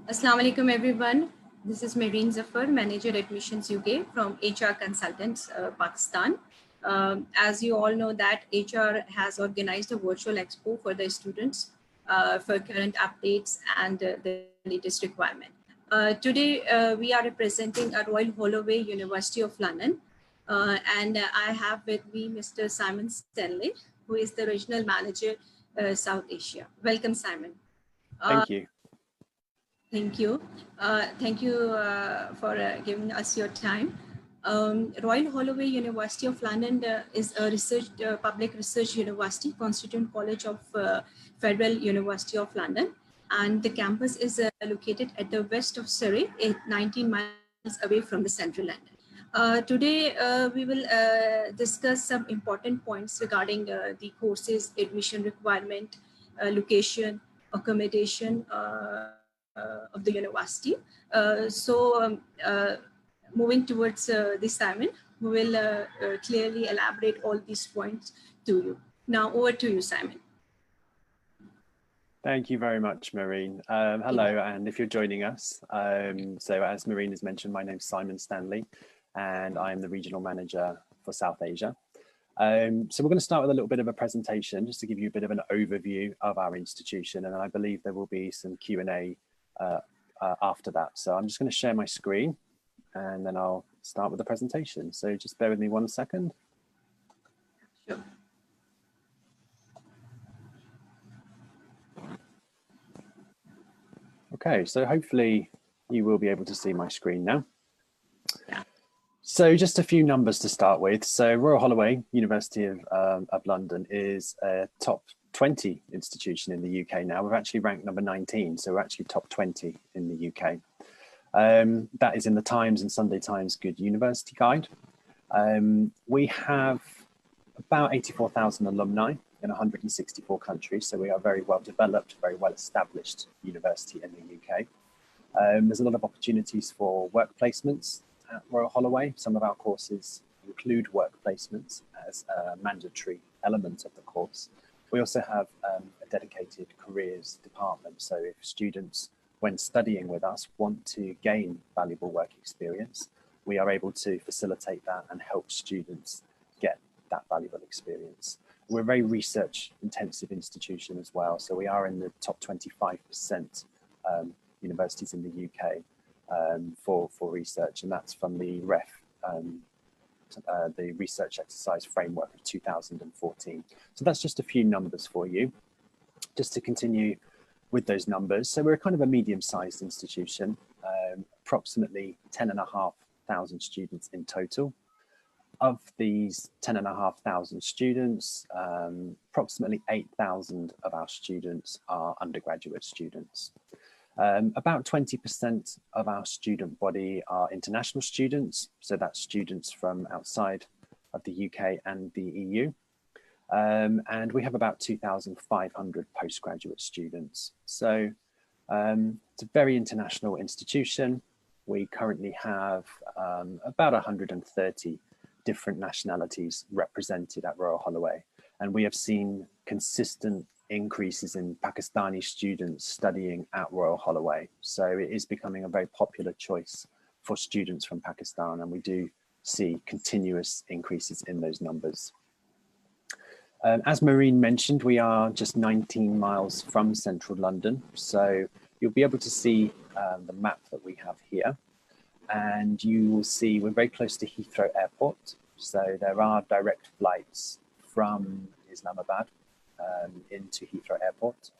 Assalamu alaikum everyone. This is Marine Zafar, Manager Admissions UK from HR Consultants, Pakistan. As you all know that HR has organized a virtual expo for the students for current updates and the latest requirement. Today we are representing a Royal Holloway, University of London. And I have with me Mr. Simon Stanley, who is the Regional Manager, South Asia. Welcome, Simon. Thank you. Thank you. Thank you for giving us your time. Royal Holloway, University of London is a public research university, constituent college of Federal University of London. And the campus is located at the west of Surrey, 19 miles away from the central London. Today, we will discuss some important points regarding the courses, admission requirement, location, accommodation, of the university. Moving towards the Simon, we will clearly elaborate all these points to you. Now over to you, Simon. Thank you very much, Marine. Hello, and if you're joining us, so as Marine has mentioned, my name's Simon Stanley, and I'm the Regional Manager for South Asia. So we're going to start with a little bit of a presentation just to give you a bit of an overview of our institution, and I believe there will be some Q&A after that. So I'm just going to share my screen and then I'll start with the presentation. So just bear with me 1 second. Sure. Okay, so hopefully you will be able to see my screen now. Yeah. So just a few numbers to start with. So Royal Holloway, University of London is a top 20 institution in the UK now. We're actually ranked number 19, so we're actually top 20 in the UK. That is in the Times and Sunday Times Good University Guide. We have about 84,000 alumni in 164 countries, so we are a very well developed, very well established university in the UK. There's a lot of opportunities for work placements at Royal Holloway. Some of our courses include work placements as a mandatory element of the course. We also have a dedicated careers department. So if students, when studying with us, want to gain valuable work experience, we are able to facilitate that and help students get that valuable experience. We're a very research intensive institution as well. So we are in the top 25% universities in the UK for research, and that's from the the research exercise framework of 2014. So that's just a few numbers for you, just to continue with those numbers. So we're kind of a medium-sized institution, approximately 10,500 students in total. Of these 10,500 students, approximately 8,000 of our students are undergraduate students. About 20% of our student body are international students, so that's students from outside of the UK and the EU. And we have about 2,500 postgraduate students. So it's a very international institution. We currently have about 130 different nationalities represented at Royal Holloway, and we have seen consistent increases in Pakistani students studying at Royal Holloway. So it is becoming a very popular choice for students from Pakistan, and we do see continuous increases in those numbers. As Marine mentioned, we are just 19 miles from central London. So you'll be able to see the map that we have here, and you will see we're very close to Heathrow Airport. So there are direct flights from Islamabad into Heathrow Airport.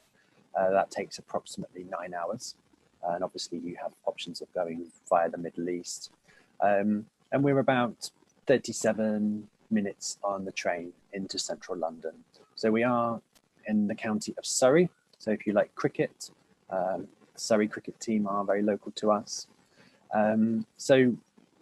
That takes approximately 9 hours. And obviously you have options of going via the Middle East. And we're about 37 minutes on the train into central London. So we are in the county of Surrey. So if you like cricket, Surrey cricket team are very local to us. So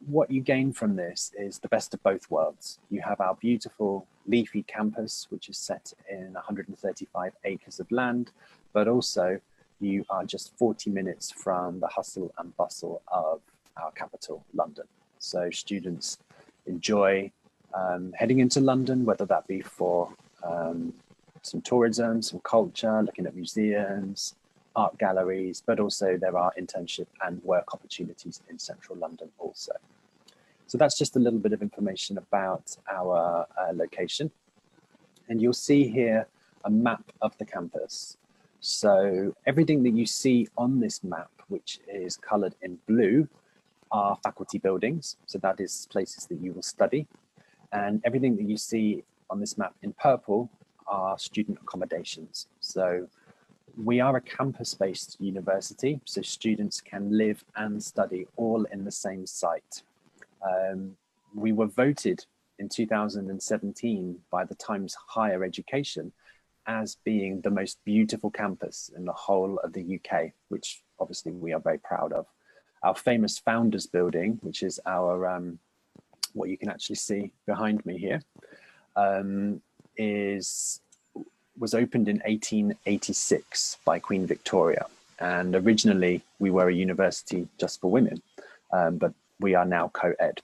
what you gain from this is the best of both worlds. You have our beautiful leafy campus, which is set in 135 acres of land, but also you are just 40 minutes from the hustle and bustle of our capital, London. So students enjoy heading into London, whether that be for some tourism, some culture, looking at museums, art galleries, but also there are internship and work opportunities in central London also. So that's just a little bit of information about our location. And you'll see here a map of the campus. So everything that you see on this map, which is colored in blue, are faculty buildings. So that is places that you will study. And everything that you see on this map in purple are student accommodations. So we are a campus-based university, so students can live and study all in the same site. We were voted in 2017 by the Times Higher Education as being the most beautiful campus in the whole of the UK, which obviously we are very proud of. Our famous Founders Building, which is our, what you can actually see behind me here, was opened in 1886 by Queen Victoria. And originally we were a university just for women, but we are now co-ed.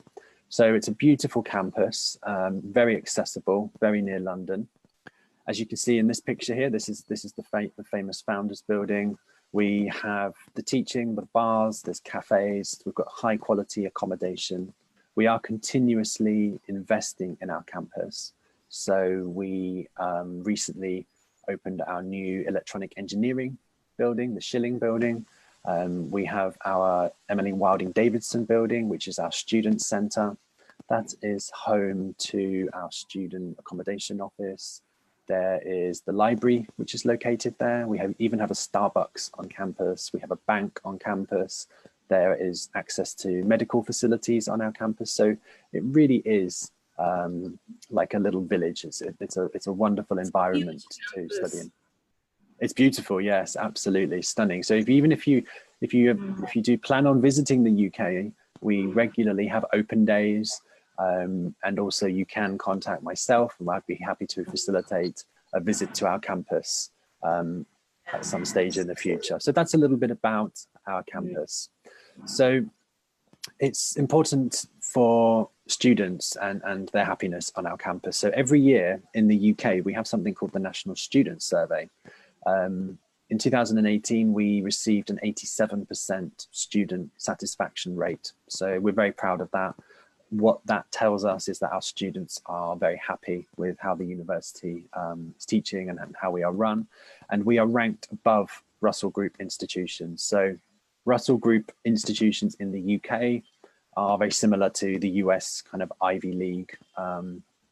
So it's a beautiful campus, very accessible, very near London. As you can see in this picture here, this is the famous Founders Building. We have the teaching, the bars, there's cafes, we've got high quality accommodation. We are continuously investing in our campus. So we recently opened our new electronic engineering building, the Schilling building. We have our Emily Wilding Davidson building, which is our student center. That is home to our student accommodation office. There is the library, which is located there. We even have a Starbucks on campus. We have a bank on campus. There is access to medical facilities on our campus. So it really is like a little village. It's a wonderful environment to study in. It's beautiful, yes, absolutely stunning. So if you do plan on visiting the UK, we regularly have open days, and also you can contact myself, and I'd be happy to facilitate a visit to our campus at some stage in the future. So that's a little bit about our campus. So it's important for students and their happiness on our campus. So every year in the UK, we have something called the National Student Survey. In 2018, we received an 87% student satisfaction rate. So we're very proud of that. What that tells us is that our students are very happy with how the university is teaching and how we are run. And we are ranked above Russell Group institutions. So Russell Group institutions in the UK are very similar to the US kind of Ivy League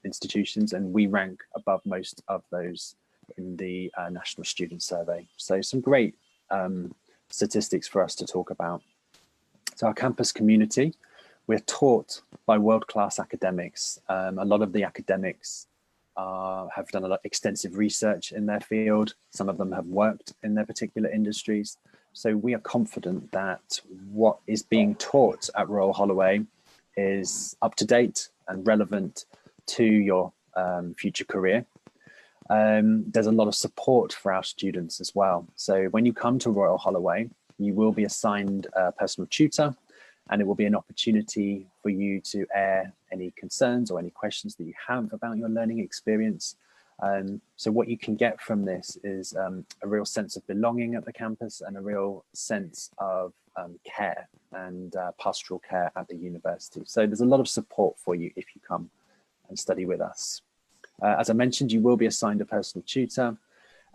institutions, and we rank above most of those in the National Student Survey. So some great statistics for us to talk about. So our campus community, we're taught by world-class academics. A lot of the academics have done a lot of extensive research in their field. Some of them have worked in their particular industries. So we are confident that what is being taught at Royal Holloway is up to date and relevant to your future career. There's a lot of support for our students as well. So when you come to Royal Holloway, you will be assigned a personal tutor, and it will be an opportunity for you to air any concerns or any questions that you have about your learning experience. So what you can get from this is a real sense of belonging at the campus and a real sense of care and pastoral care at the university. So there's a lot of support for you if you come and study with us. As I mentioned, you will be assigned a personal tutor,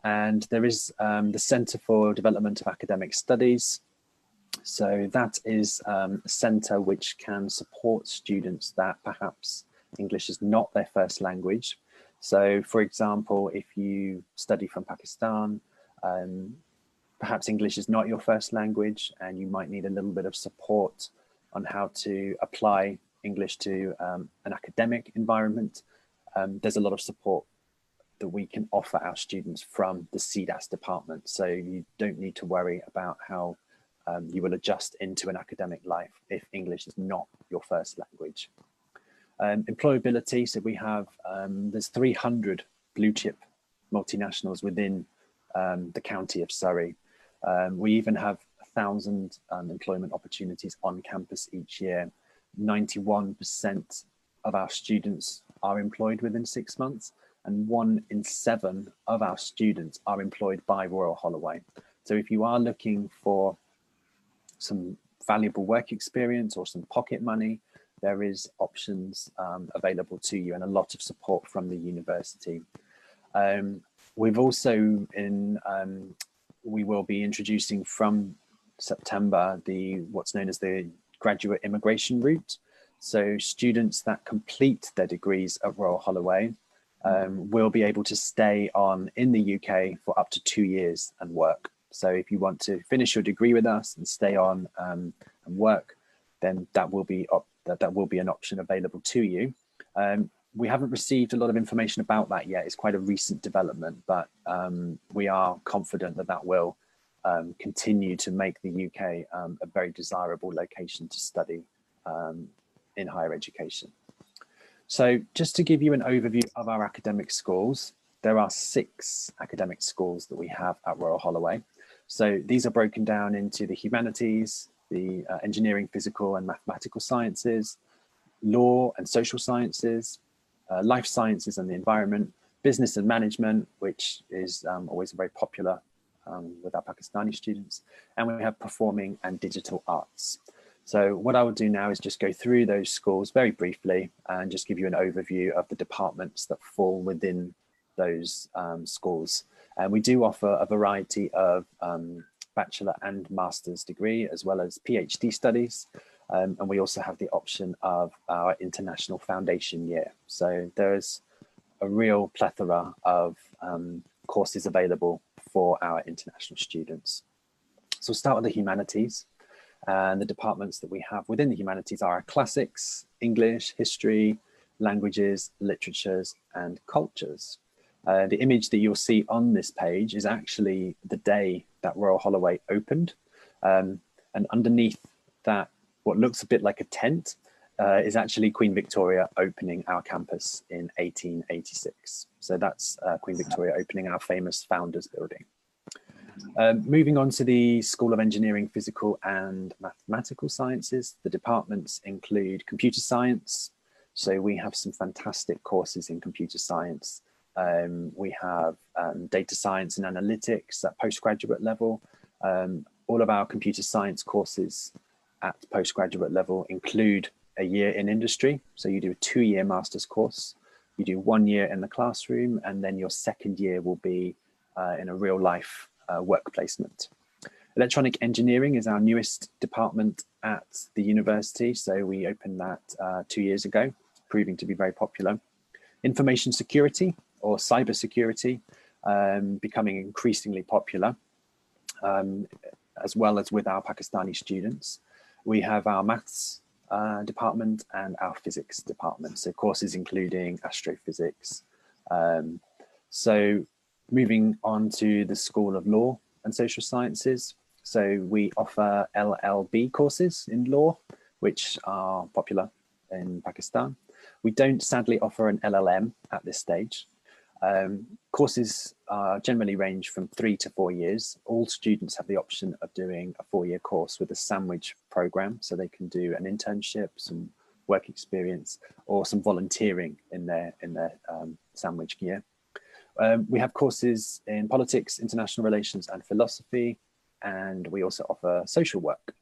and there is the Centre for Development of Academic Studies. So that is a centre which can support students that perhaps English is not their first language. So for example, if you study from Pakistan, perhaps English is not your first language and you might need a little bit of support on how to apply English to an academic environment. There's a lot of support that we can offer our students from the CDAS department. So you don't need to worry about how you will adjust into an academic life if English is not your first language. Employability, so we have, there's 300 blue chip multinationals within the county of Surrey. We even have 1,000 employment opportunities on campus each year. 91% of our students are employed within 6 months, and 1 in 7 of our students are employed by Royal Holloway. So if you are looking for some valuable work experience or some pocket money, there is options available to you and a lot of support from the university. We've also we will be introducing from September what's known as the graduate immigration route. So students that complete their degrees at Royal Holloway will be able to stay on in the UK for up to 2 years and work. So if you want to finish your degree with us and stay on and work, then that will be an option available to you. We haven't received a lot of information about that yet. It's quite a recent development, but we are confident that that will continue to make the UK a very desirable location to study in higher education. So just to give you an overview of our academic schools, there are 6 academic schools that we have at Royal Holloway. So these are broken down into the humanities, the engineering, physical and mathematical sciences, law and social sciences, life sciences and the environment, business and management, which is always very popular with our Pakistani students, and we have performing and digital arts. So what I will do now is just go through those schools very briefly and just give you an overview of the departments that fall within those schools. And we do offer a variety of bachelor and master's degree, as well as PhD studies. And we also have the option of our international foundation year. So there's a real plethora of courses available for our international students. So we'll start with the humanities. And the departments that we have within the humanities are classics, English, history, languages, literatures, and cultures. The image that you'll see on this page is actually the day that Royal Holloway opened. And underneath that, what looks a bit like a tent, is actually Queen Victoria opening our campus in 1886. So that's Queen Victoria opening our famous Founders Building. Moving on to the School of Engineering, Physical and Mathematical Sciences, the departments include computer science. So we have some fantastic courses in computer science. We have data science and analytics at postgraduate level. All of our computer science courses at postgraduate level include a year in industry. So you do a 2-year master's course, you do 1 year in the classroom, and then your second year will be in a real life work placement. Electronic engineering is our newest department at the university. So we opened that 2 years ago, proving to be very popular. Information security or cyber security becoming increasingly popular, as well as with our Pakistani students. We have our maths department and our physics department. So courses including astrophysics. So moving on to the School of Law and Social Sciences. So we offer LLB courses in law, which are popular in Pakistan. We don't sadly offer an LLM at this stage. Courses generally range from 3 to 4 years. All students have the option of doing a 4-year course with a sandwich program, so they can do an internship, some work experience, or some volunteering in their sandwich year. We have courses in politics, international relations, and philosophy, and we also offer social work.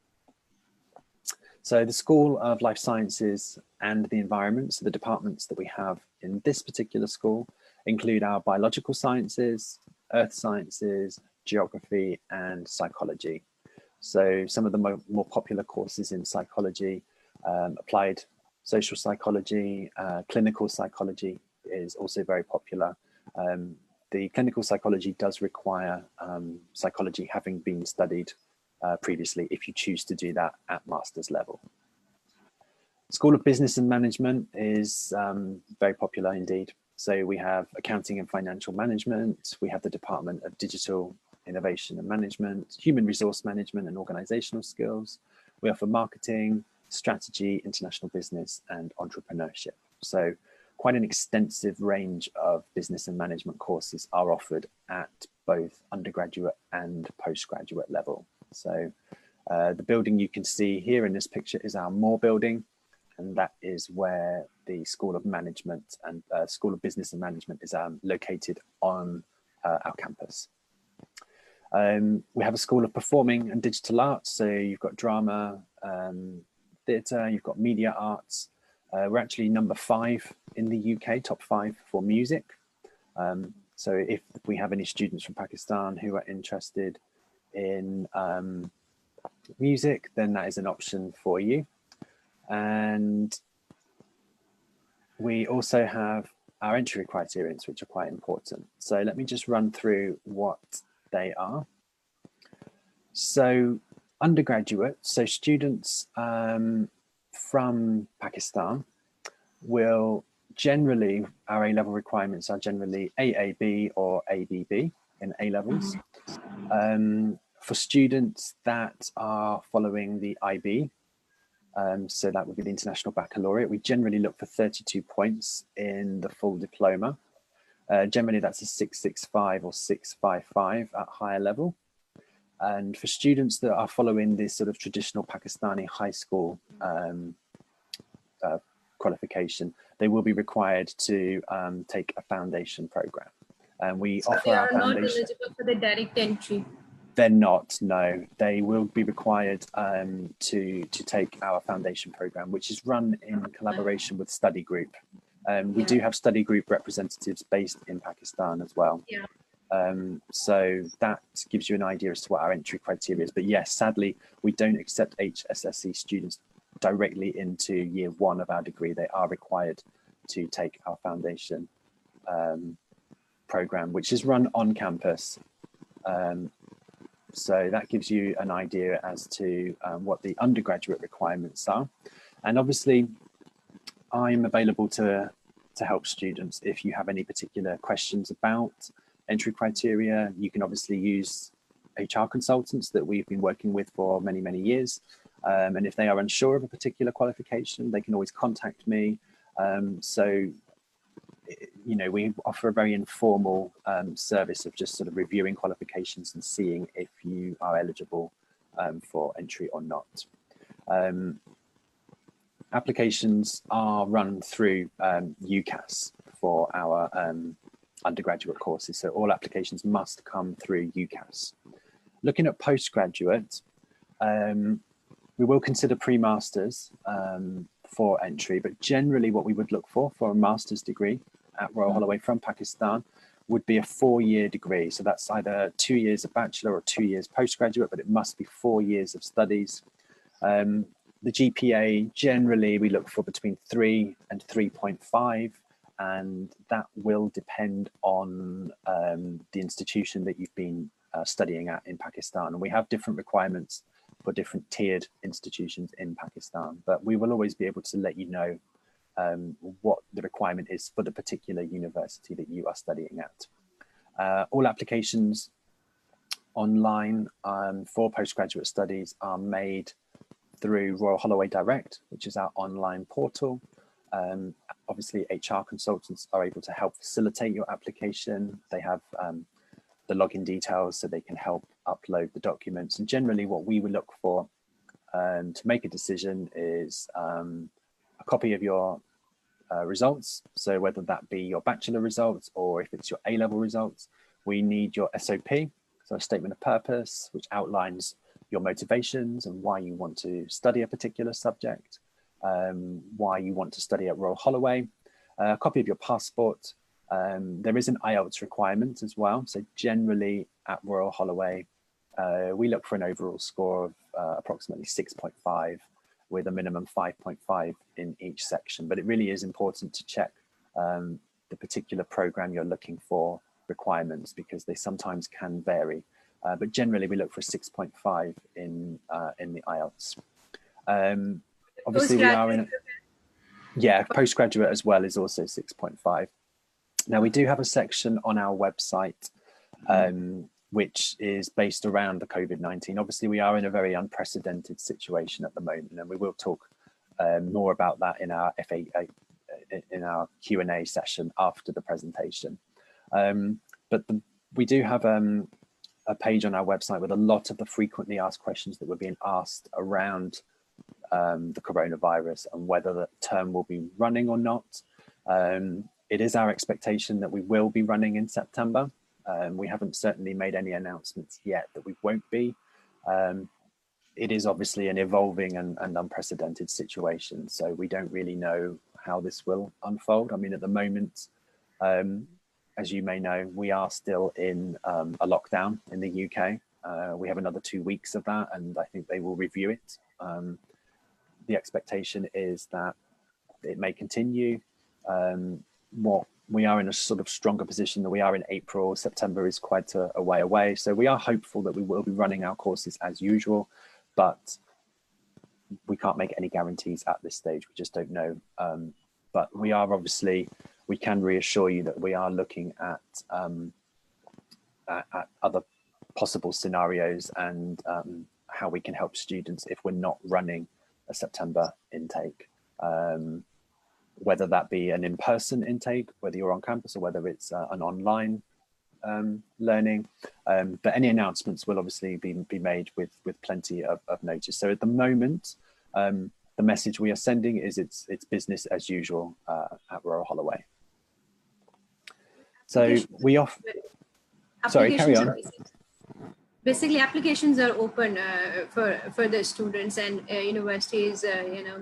So the School of Life Sciences and the Environment, so the departments that we have in this particular school, include our biological sciences, earth sciences, geography, and psychology. So some of the more popular courses in psychology, applied social psychology, clinical psychology is also very popular. The clinical psychology does require psychology having been studied previously if you choose to do that at master's level. School of Business and Management is very popular indeed. So we have accounting and financial management. We have the Department of Digital Innovation and Management, Human Resource Management and Organizational Skills. We offer marketing, strategy, international business, and entrepreneurship. So quite an extensive range of business and management courses are offered at both undergraduate and postgraduate level. So the building you can see here in this picture is our Moore building, and that is where the School of Management and School of Business and Management is located on our campus. We have a School of Performing and Digital Arts, so you've got drama, theatre, you've got media arts. We're actually number 5 in the UK, top 5 for music. So if we have any students from Pakistan who are interested in music, then that is an option for you. And we also have our entry criteria, which are quite important. So let me just run through what they are. So undergraduate, so students from Pakistan will generally, our A-level requirements are generally AAB or ABB in A-levels. For students that are following the IB, so that would be the International Baccalaureate, we generally look for 32 points in the full diploma. Generally that's a 665 or 655 at higher level. And for students that are following this sort of traditional Pakistani high school qualification, they will be required to take a foundation program. And we So offer they our are not foundation. eligible for the direct entry. They're not, no. They will be required to take our foundation program, which is run in collaboration with Study Group. We do have Study Group representatives based in Pakistan as well. Yeah. So that gives you an idea as to what our entry criteria is. But yes, sadly, we don't accept HSSE students directly into year 1 of our degree. They are required to take our foundation program, which is run on campus. So that gives you an idea as to what the undergraduate requirements are. And obviously, I'm available to help students if you have any particular questions about entry criteria. You can obviously use HR consultants that we've been working with for many, many years. And if they are unsure of a particular qualification, they can always contact me. So, you know, we offer a very informal service of just sort of reviewing qualifications and seeing if you are eligible for entry or not. Applications are run through UCAS for our undergraduate courses. So all applications must come through UCAS. Looking at postgraduate, we will consider pre-masters for entry, but generally what we would look for a master's degree at Royal Holloway from Pakistan would be a 4-year degree. So that's either 2 years of bachelor or 2 years postgraduate, but it must be 4 years of studies. The GPA, generally we look for between 3 and 3.5, and that will depend on the institution that you've been studying at in Pakistan. And we have different requirements for different tiered institutions in Pakistan, but we will always be able to let you know what the requirement is for the particular university that you are studying at. All applications online for postgraduate studies are made through Royal Holloway Direct, which is our online portal. Obviously, HR consultants are able to help facilitate your application. They have the login details so they can help upload the documents. And generally what we would look for to make a decision is a copy of your results. So whether that be your bachelor results or if it's your A-level results, we need your SOP, so a statement of purpose, which outlines your motivations and why you want to study a particular subject, why you want to study at Royal Holloway, a copy of your passport. There is an IELTS requirement as well. So generally at Royal Holloway, we look for an overall score of approximately 6.5 with a minimum 5.5 in each section. But it really is important to check the particular program you're looking for requirements, because they sometimes can vary. But generally we look for 6.5 in the IELTS. Obviously we are in, postgraduate as well is also 6.5. Now we do have a section on our website which is based around the COVID-19. Obviously we are in a very unprecedented situation at the moment, and we will talk more about that in our in our Q&A session after the presentation. But we do have a page on our website with a lot of the frequently asked questions that were being asked around the coronavirus and whether the term will be running or not. It is our expectation that we will be running in September. We haven't certainly made any announcements yet that we won't be. It is obviously an evolving and unprecedented situation, so we don't really know how this will unfold. I mean, at the moment, as you may know, we are still in a lockdown in the UK. We have another 2 weeks of that, and I think they will review it. The expectation is that it may continue. What we are in a sort of stronger position than we are in April. September is quite a way away. So we are hopeful that we will be running our courses as usual, but we can't make any guarantees at this stage. We just don't know. But we are obviously, we can reassure you that we are looking at other possible scenarios and how we can help students if we're not running a September intake. Whether that be an in-person intake, whether you're on campus or whether it's an online learning. But any announcements will obviously be made with plenty of notice. So at the moment, the message we are sending is it's business as usual at Royal Holloway. So we offer, sorry, carry on. Basically, applications are open for the students, and universities,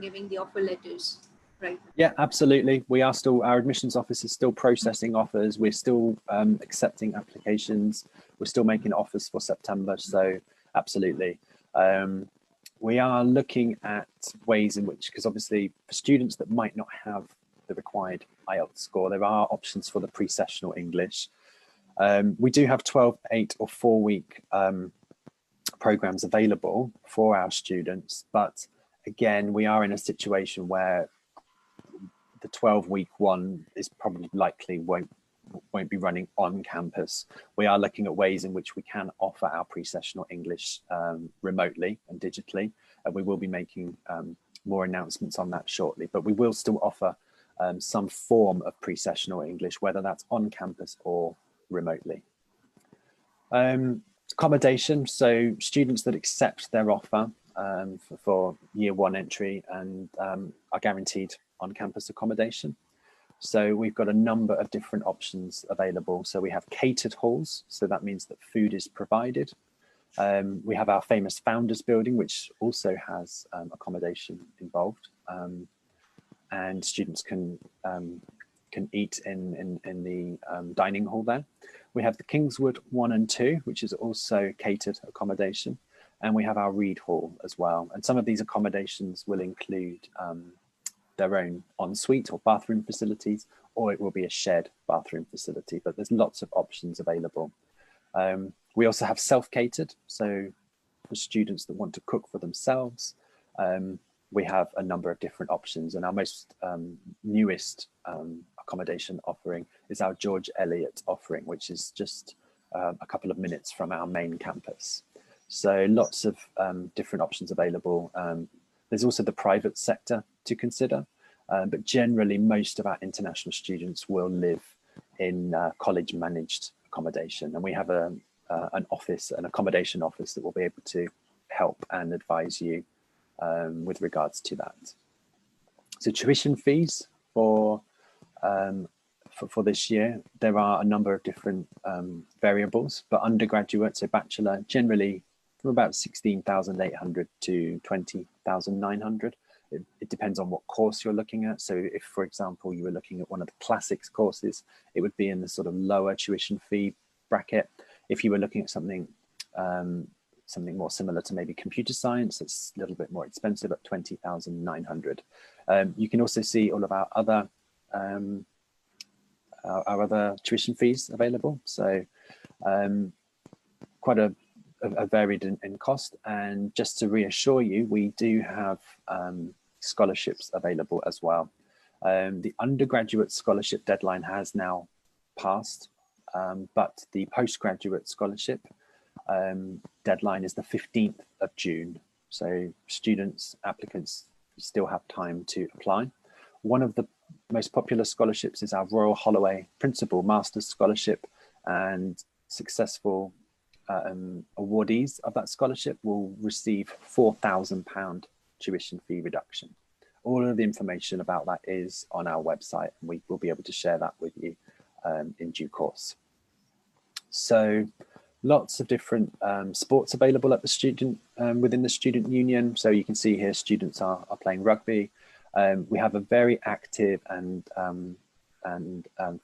giving the offer letters. Right. Yeah, absolutely. We are still, our admissions office is still processing offers. We're still accepting applications. We're still making offers for September. So absolutely. We are looking at ways in which, because obviously for students that might not have the required IELTS score, there are options for the pre-sessional English. We do have 12, 8 or 4-week programs available for our students. But again, we are in a situation where the 12-week one is probably likely won't be running on campus. We are looking at ways in which we can offer our pre-sessional English remotely and digitally, and we will be making more announcements on that shortly. But we will still offer some form of pre-sessional English, whether that's on campus or remotely. Accommodation, so students that accept their offer for year 1 entry and are guaranteed on-campus accommodation. So we've got a number of different options available. So we have catered halls, so that means that food is provided. We have our famous Founders Building, which also has accommodation involved, and students can eat in the dining hall there. We have the Kingswood 1 and 2, which is also catered accommodation, and we have our Reed Hall as well. And some of these accommodations will include their own ensuite or bathroom facilities, or it will be a shared bathroom facility, but there's lots of options available. We also have self-catered, so for students that want to cook for themselves, we have a number of different options, and our most newest accommodation offering is our George Eliot offering, which is just a couple of minutes from our main campus. So lots of different options available. There's also the private sector to consider, but generally most of our international students will live in college managed accommodation, and we have an office, an accommodation office, that will be able to help and advise you with regards to that. So tuition fees for this year, there are a number of different variables, but undergraduate, so bachelor, generally from about 16,800 to 20,900. It depends on what course you're looking at. So if, for example, you were looking at one of the classics courses, it would be in the sort of lower tuition fee bracket. If you were looking at something more similar to maybe computer science, it's a little bit more expensive at 20,900. You can also see all of our other tuition fees available. So quite a varied in cost. And just to reassure you, we do have scholarships available as well. The undergraduate scholarship deadline has now passed, but the postgraduate scholarship deadline is the 15th of June. So students, applicants still have time to apply. One of the most popular scholarships is our Royal Holloway Principal Master's Scholarship, and successful awardees of that scholarship will receive £4,000 tuition fee reduction. All of the information about that is on our website, and we will be able to share that with you in due course. So lots of different sports available at the student within the student union. So you can see here students are playing rugby. We have a very active and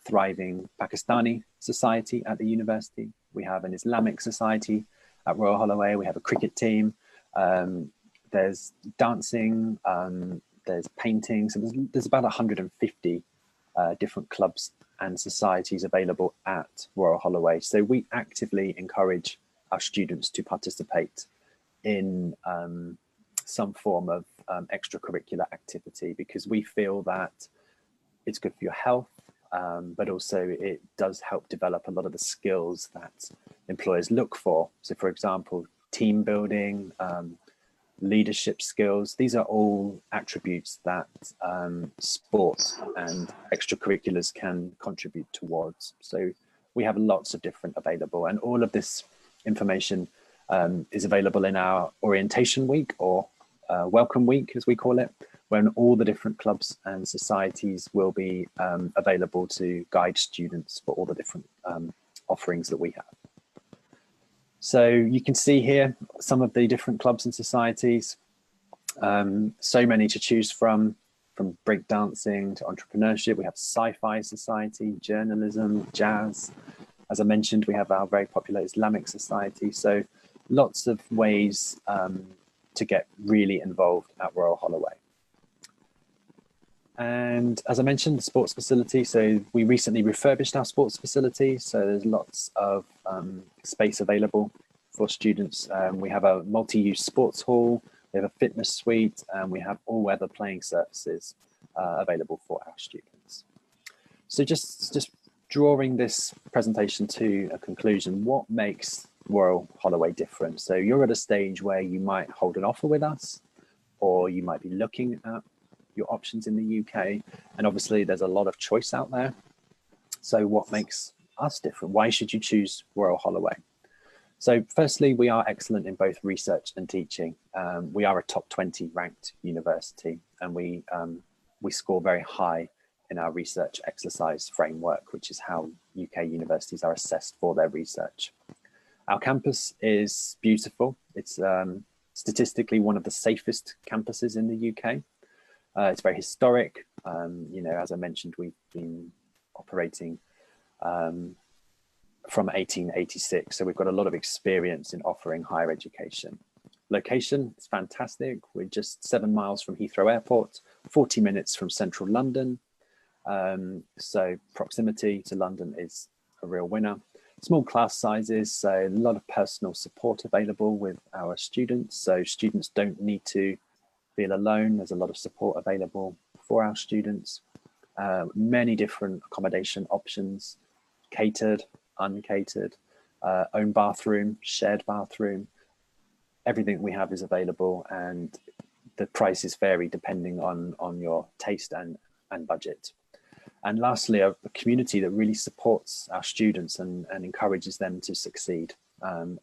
thriving Pakistani society at the university. We have an Islamic society at Royal Holloway. We have a cricket team. There's dancing, there's painting. So there's about 150 different clubs and societies available at Royal Holloway. So we actively encourage our students to participate in some form of extracurricular activity, because we feel that it's good for your health, but also it does help develop a lot of the skills that employers look for. So for example, team building, leadership skills, these are all attributes that sport and extracurriculars can contribute towards. So we have lots of different available, and all of this information is available in our orientation week, or welcome week as we call it, when all the different clubs and societies will be available to guide students for all the different offerings that we have. So you can see here some of the different clubs and societies, so many to choose from breakdancing to entrepreneurship. We have sci-fi society, journalism, jazz. As I mentioned, we have our very popular Islamic society. So lots of ways to get really involved at Royal Holloway. And as I mentioned, the sports facility. So we recently refurbished our sports facility. So there's lots of space available for students. We have a multi-use sports hall, we have a fitness suite, and we have all-weather playing surfaces available for our students. So just drawing this presentation to a conclusion, what makes Royal Holloway different? So you're at a stage where you might hold an offer with us, or you might be looking at your options in the UK, and obviously there's a lot of choice out there. So what makes us different? Why should you choose Royal Holloway? So firstly, we are excellent in both research and teaching. We are a top 20 ranked university, and we score very high in our research exercise framework, which is how UK universities are assessed for their research. Our campus is beautiful. It's statistically one of the safest campuses in the UK. It's very historic. You know, as I mentioned, we've been operating from 1886, so we've got a lot of experience in offering higher education. Location is fantastic. We're just 7 miles from Heathrow Airport, 40 minutes from central London. So proximity to London is a real winner. Small class sizes, so a lot of personal support available with our students. So students don't need to feel alone. There's a lot of support available for our students. Many different accommodation options, catered, uncatered, own bathroom, shared bathroom. Everything we have is available, and the prices vary depending on your taste and budget. And lastly, a community that really supports our students and encourages them to succeed.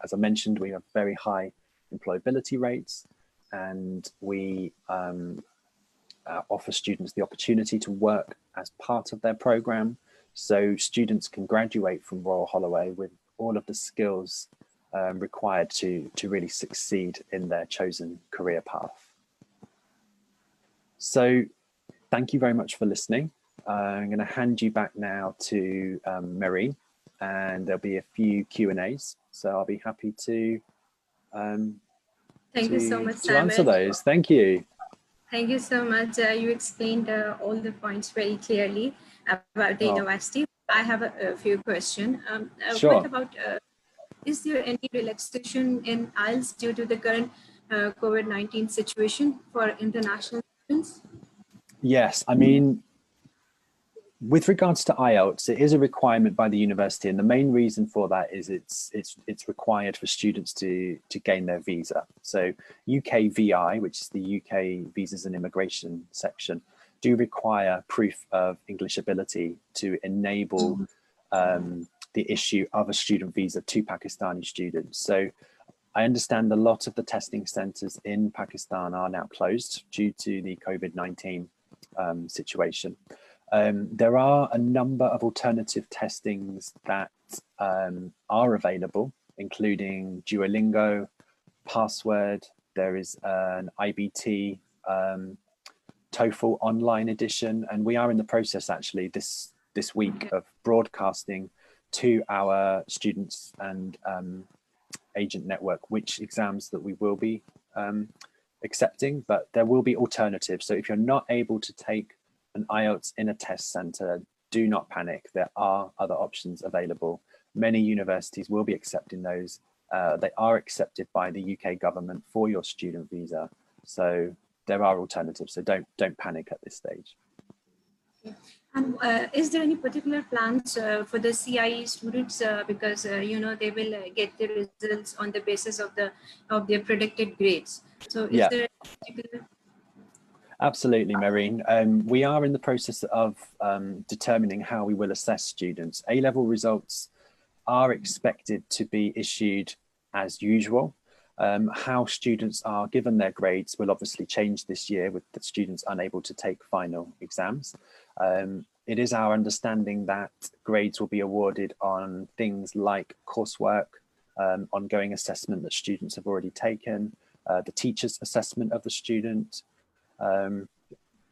As I mentioned, we have very high employability rates, and we offer students the opportunity to work as part of their program. So students can graduate from Royal Holloway with all of the skills required to really succeed in their chosen career path. So thank you very much for listening. I'm going to hand you back now to Marie, and there'll be a few Q&As. So I'll be happy to Thank you so much, to Simon. answer those. Thank you. Thank you so much. You explained all the points very clearly about the university. I have a few questions. Sure. What about, is there any relaxation in IELTS due to the current COVID-19 situation for international students? Yes, I mean, with regards to IELTS, it is a requirement by the university, and the main reason for that is it's required for students to gain their visa. So UKVI, which is the UK Visas and Immigration section, do require proof of English ability to enable the issue of a student visa to Pakistani students. So I understand a lot of the testing centres in Pakistan are now closed due to the COVID-19 situation. There are a number of alternative testings that are available, including Duolingo, Password. There is an IBT TOEFL online edition, and we are in the process actually this week of broadcasting to our students and agent network which exams that we will be accepting, but there will be alternatives. So if you're not able to take an IELTS in a test centre, do not panic. There are other options available. Many universities will be accepting those. They are accepted by the UK government for your student visa. So there are alternatives. So don't panic at this stage. And is there any particular plans for the CIE students because you know they will get the results on the basis of their predicted grades? So is there a particular? Absolutely, Marine. We are in the process of determining how we will assess students. A-level results are expected to be issued as usual. How students are given their grades will obviously change this year with the students unable to take final exams. It is our understanding that grades will be awarded on things like coursework, ongoing assessment that students have already taken, the teacher's assessment of the student,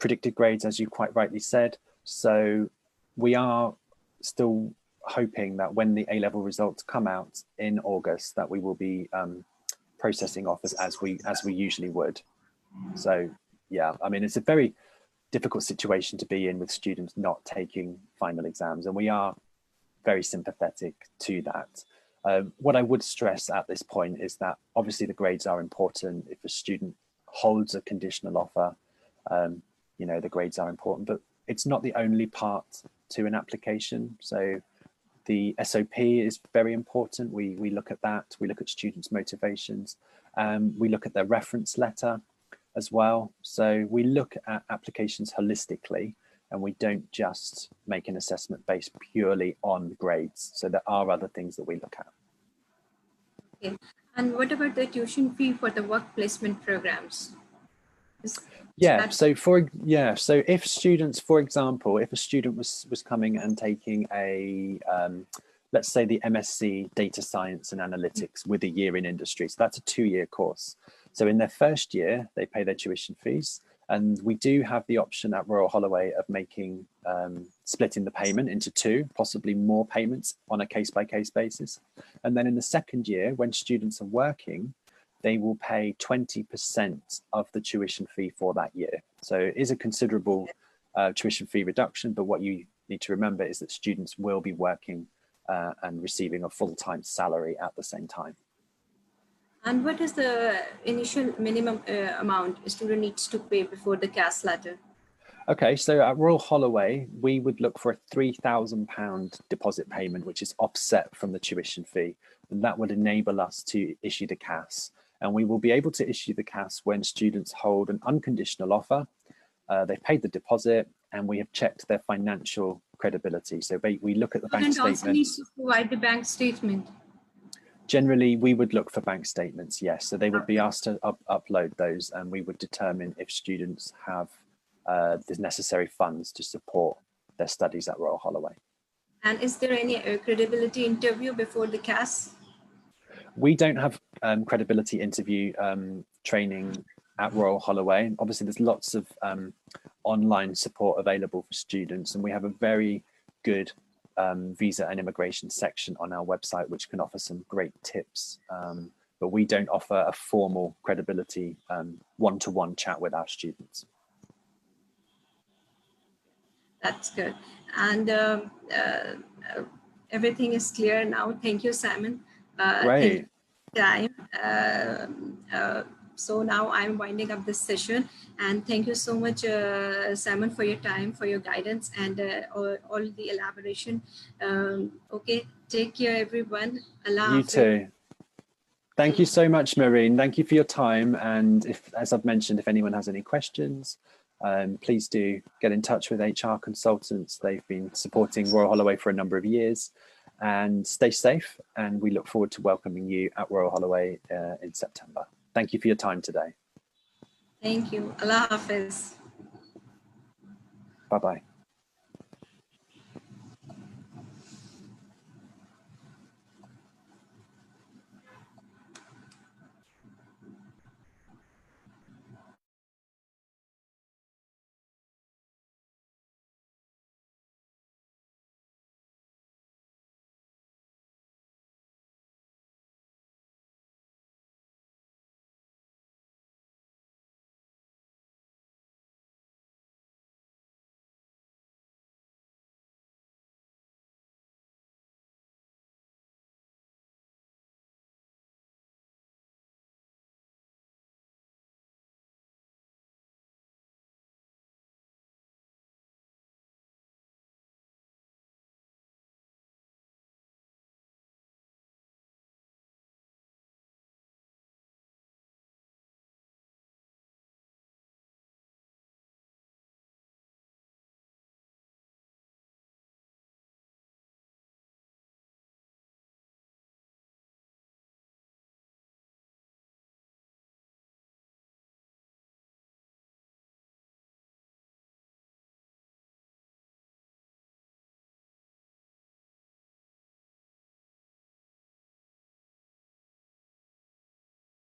predicted grades, as you quite rightly said. So we are still hoping that when the A-level results come out in August, that we will be processing offers as we usually would. So yeah, I mean, it's a very difficult situation to be in with students not taking final exams, and we are very sympathetic to that. What I would stress at this point is that obviously the grades are important. If a student holds a conditional offer, you know, the grades are important, but it's not the only part to an application. So the SOP is very important. We look at that. We look at students' motivations. We look at their reference letter as well. So we look at applications holistically, and we don't just make an assessment based purely on grades. So there are other things that we look at. Okay. And what about the tuition fee for the work placement programs? So if students, for example, if a student was coming and taking a let's say the MSc Data Science and Analytics with a year in industry, so that's a 2-year course. So in their first year, they pay their tuition fees, and we do have the option at Royal Holloway of making splitting the payment into 2, possibly more payments on a case-by-case basis. And then in the second year, when students are working, they will pay 20% of the tuition fee for that year. So it is a considerable tuition fee reduction, but what you need to remember is that students will be working and receiving a full-time salary at the same time. And what is the initial minimum amount a student needs to pay before the CAS letter? Okay, so at Royal Holloway, we would look for a £3,000 deposit payment, which is offset from the tuition fee, and that would enable us to issue the CAS. And we will be able to issue the CAS when students hold an unconditional offer, they've paid the deposit, and we have checked their financial credibility. So we look at the bank statements. Also needs to provide the bank statement. Generally, we would look for bank statements, yes. So they would be asked to upload those, and we would determine if students have the necessary funds to support their studies at Royal Holloway. And is there any credibility interview before the CAS? We don't have credibility interview training at Royal Holloway. Obviously, there's lots of online support available for students, and we have a very good visa and immigration section on our website, which can offer some great tips. But we don't offer a formal credibility one-to-one chat with our students. That's good. And everything is clear now. Thank you, Simon. Great. Time. So now I'm winding up this session, and thank you so much, Simon, for your time, for your guidance, and all the elaboration. Okay, take care, everyone. Allah You too. Thank you so much, Marine. Thank you for your time. And if, as I've mentioned, if anyone has any questions, please do get in touch with HR consultants. They've been supporting Royal Holloway for a number of years. And stay safe, and we look forward to welcoming you at Royal Holloway in September. Thank you for your time today. Thank you. Allah Hafiz. Bye-bye.